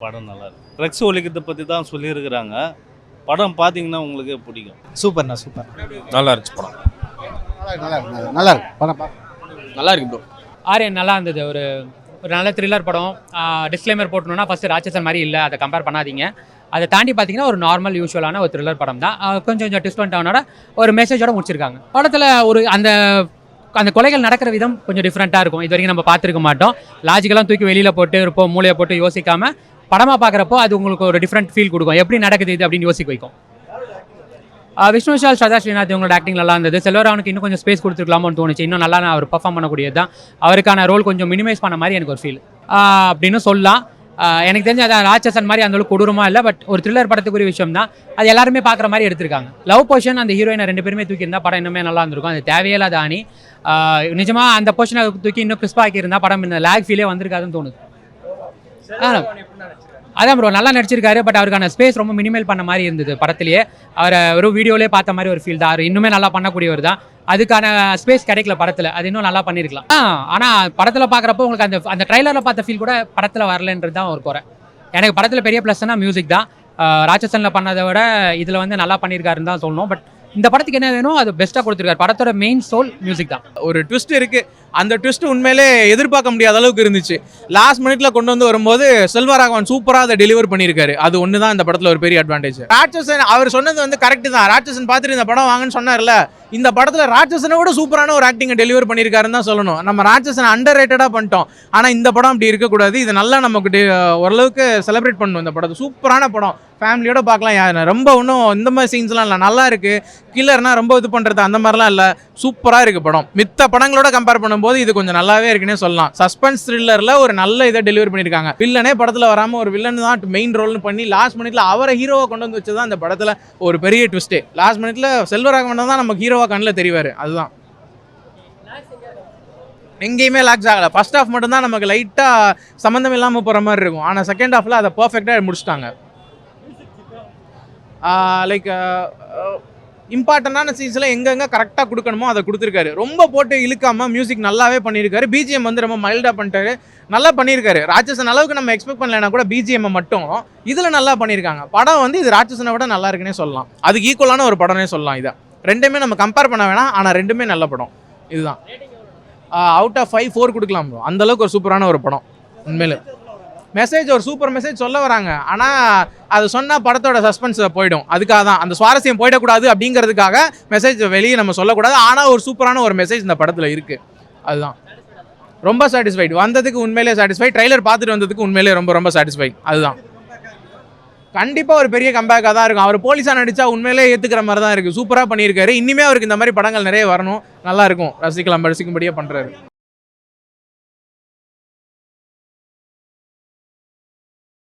படம் நல்லா இருக்கு. ட்ரக்ஸ் ஒழிக்கிறத பற்றி தான் சொல்லியிருக்கிறாங்க. படம் பார்த்தீங்கன்னா உங்களுக்கு பிடிக்கும். சூப்பர்ண்ணா சூப்பர். நல்லா இருந்துச்சு படம். நல்லா இருக்கு படம். நல்லா இருக்கு ப்ரோ. ஆரியன் நல்லா இருந்தது. ஒரு நல்ல த்ரில்லர் படம். டிஸ்க்ளைமர் போட்டணும்னா ஃபஸ்ட்டு ராட்சசன் மாதிரி இல்லை, அதை கம்பேர் பண்ணாதீங்க. அதை தாண்டி பார்த்தீங்கன்னா ஒரு நார்மல் யூஸ்வலான ஒரு த்ரில்லர் படம் தான். கொஞ்சம் ட்விஸ்ட் பண்ணிட்டவனோட ஒரு மெசேஜோட முடிச்சிருக்காங்க. படத்தில் அந்த கொலைகள் நடக்கிற விதம் கொஞ்சம் டிஃப்ரெண்ட்டாக இருக்கும். இது வரைக்கும் நம்ம பார்த்துருக்க மாட்டோம். லாஜிக்கெல்லாம் தூக்கி வெளியில் போட்டு இருப்போம், மூளையை போட்டு யோசிக்காமல் படமாக பார்க்குறப்போ அது உங்களுக்கு ஒரு டிஃப்ரெண்ட் ஃபீல் கொடுக்கும். எப்படி நடக்குது இது அப்படின்னு யோசிக்க வைக்கும். விஷ்ணு விஷால், ஸ்ரதா ஸ்ரீநாத் இவங்களோட ஆக்டிங் நல்லா இருந்தது. செல்வராவனுக்கு இன்னும் கொஞ்சம் ஸ்பேஸ் கொடுத்துருக்கலாமோன்னு தோணுச்சு. இன்னும் நல்லா அவர் பர்ஃபார்ம் பண்ணக்கூடியது தான். அவருக்கான ரோல் கொஞ்சம் மினிமைஸ் பண்ண மாதிரி எனக்கு ஒரு ஃபீல் அப்படின்னு சொல்லலாம். எனக்கு தெரிஞ்சு அது ராட்சசன் மாதிரி அந்தளவுக்கு கொடூரமாக இல்லை. பட் ஒரு த்ரில்லர் படத்துக்குரிய விஷயம் தான். அது எல்லாருமே பார்க்குற மாதிரி எடுத்திருக்காங்க. லவ் போர்ஷன் அந்த ஹீரோயினை 2 பேருமே தூக்கி இருந்தால் படம் இன்னுமே நல்லா இருந்திருக்கும். அது தேவையில்லாத ஆணி. நிஜமாக அந்த போர்ஷனை தூக்கி இன்னும் கிறிஸ்பாக்கி இருந்தால் படம் இந்த லேக் ஃபீலே வந்திருக்காதுன்னு தோணுது. அதான் ப்ரோ நல்லா நடிச்சிருக்காரு. பட் அவருக்கான ஸ்பேஸ் ரொம்ப மினிமல் பண்ண மாதிரி இருந்தது படத்துலேயே. அவரை வெறும் வீடியோலேயே பார்த்த மாதிரி ஒரு ஃபீல் தான். அவர் இன்னுமே நல்லா பண்ணக்கூடியவர் தான். அதுக்கான ஸ்பேஸ் கிடைக்கல படத்தில். அது இன்னும் நல்லா பண்ணியிருக்கலாம். ஆனால் படத்தில் பார்க்குறப்போ உங்களுக்கு அந்த ட்ரைலரில் பார்த்த ஃபீல் கூட படத்தில் வரலன்றது தான் ஒரு குறை. எனக்கு படத்தில் பெரிய ப்ளஸ்னா மியூசிக் தான். ராட்சசனில் பண்ணதை விட இதில் நல்லா பண்ணியிருக்காருன்னு தான் சொல்லணும். பட் இந்த படத்துக்கு என்ன வேணும் அது பெஸ்ட்டாக கொடுத்துருக்காரு. படத்தோட மெயின் சோல் மியூசிக் தான். ஒரு ட்விஸ்ட் இருக்கு. அந்த ட்விஸ்ட் உண்மையிலே எதிர்பார்க்க முடியாத அளவுக்கு இருந்துச்சு. லாஸ்ட் மினிட்ல கொண்டு வந்து வரும்போது செல்வராகவன் சூப்பராக அதை டெலிவர் பண்ணியிருக்காரு. அது ஒன்று தான் இந்த படத்தில் ஒரு பெரிய அட்வான்டேஜ். ராட்சசன் அவர் சொன்னது கரெக்ட் தான். ராட்சசன் பார்த்துட்டு இந்த படம் வாங்கன்னு சொன்னார்ல, இந்த படத்தில் ராட்சசனை விட சூப்பரான ஒரு ஆக்டிங்கை டெலிவர் பண்ணியிருக்காருன்னு தான் சொல்லணும். நம்ம ராட்சசனை அண்டர் ரேட்டடாக பண்ணிட்டோம். ஆனால் இந்த படம் அப்படி இருக்கக்கூடாது. இது நல்லா நமக்கு ஓரளவுக்கு செலிப்ரேட் பண்ணணும். இந்த படத்தை சூப்பரான படம், ஃபேமிலியோட பார்க்கலாம். ரொம்ப இன்னும் இந்த மாதிரி சீன்ஸ்லாம் இல்லை, நல்லா இருக்கு. கில்லர்னா ரொம்ப இது பண்ணுறது அந்த மாதிரிலாம் இல்லை, சூப்பராக இருக்குது படம். மித்த படங்களோட கம்பேர் பண்ணும்போது இது கொஞ்சம் நல்லாவே இருக்குன்னே சொல்லலாம். சஸ்பென்ஸ் த்ரில்லரில் ஒரு நல்ல இதை டெலிவரி பண்ணியிருக்காங்க. வில்லனே படத்தில் வராமல் ஒரு வில்லன் தான் மெயின் ரோல்னு பண்ணி லாஸ்ட் மினிட்ல அவரை ஹீரோவை கொண்டு வந்து வச்சு தான் இந்த படத்தில் ஒரு பெரிய ட்விஸ்ட்டு. லாஸ்ட் மினிட்ல செல்வராகவன் தான் நமக்கு ஹீரோவாக கண்ணில் தெரிவார். அதுதான் எங்கேயுமே லாக்ஸ் ஆகலை. ஃபர்ஸ்ட் ஹாஃப் மட்டும்தான் நமக்கு லைட்டாக சம்மந்தம் இல்லாமல் போகிற மாதிரி இருக்கும். ஆனால் செகண்ட் ஹாஃபில் அதை பர்ஃபெக்டாக முடிச்சிட்டாங்க. லைக் இம்பார்ட்டண்டான சீன்ஸில் எங்கெங்கே கரெக்டாக கொடுக்கணுமோ அதை கொடுத்துருக்காரு. ரொம்ப போட்டு இழுக்காமல் மியூசிக் நல்லாவே பண்ணியிருக்காரு. பிஜிஎம் ரொம்ப மைல்டாக பண்ணிட்டாரு, நல்லா பண்ணியிருக்காரு. ராட்சசன் அளவுக்கு நம்ம எக்ஸ்பெக்ட் பண்ணலைன்னா கூட பிஜிஎம் மட்டும் இதில் நல்லா பண்ணியிருக்காங்க. படம் இது ராட்சசனை விட நல்லா இருக்குன்னே சொல்லலாம். அதுக்கு ஈக்குவலான ஒரு படம்னே சொல்லலாம். இதை ரெண்டுமே நம்ம கம்பேர் பண்ண வேணாம். ஆனால் ரெண்டுமே நல்ல படம். இதுதான் அவுட் ஆஃப் 5 4 கொடுக்கலாம். அந்தளவுக்கு ஒரு சூப்பரான ஒரு படம். உண்மையிலே மெசேஜ் ஒரு சூப்பர் மெசேஜ் சொல்ல வராங்க. ஆனால் அது சொன்னால் படத்தோட சஸ்பென்ஸ் போயிடும். அதுக்காக தான் அந்த சுவாரஸ்யம் போயிடக்கூடாது அப்படிங்கிறதுக்காக மெசேஜ் வெளியே நம்ம சொல்லக்கூடாது. ஆனால் ஒரு சூப்பரான ஒரு மெசேஜ் இந்த படத்தில் இருக்குது. அதுதான் ரொம்ப சாட்டிஸ்ஃபைடு. வந்ததுக்கு உண்மையிலே சாட்டிஸ்ஃபைட். ட்ரைலர் பார்த்துட்டு வந்ததுக்கு உண்மையிலே ரொம்ப ரொம்ப சாட்டிஸ்ஃபைட். அதுதான் கண்டிப்பாக ஒரு பெரிய கம்பேக்காக தான் இருக்கும். அவர் போலீஸாக நடித்தா உண்மையிலே ஏற்றுக்கிற மாதிரி தான் இருக்குது. சூப்பராக பண்ணியிருக்காரு. இனிமேல் அவருக்கு இந்த மாதிரி படங்கள் நிறைய வரணும். நல்லாயிருக்கும். ரசிக்கும்படியாக பண்ணுறாரு.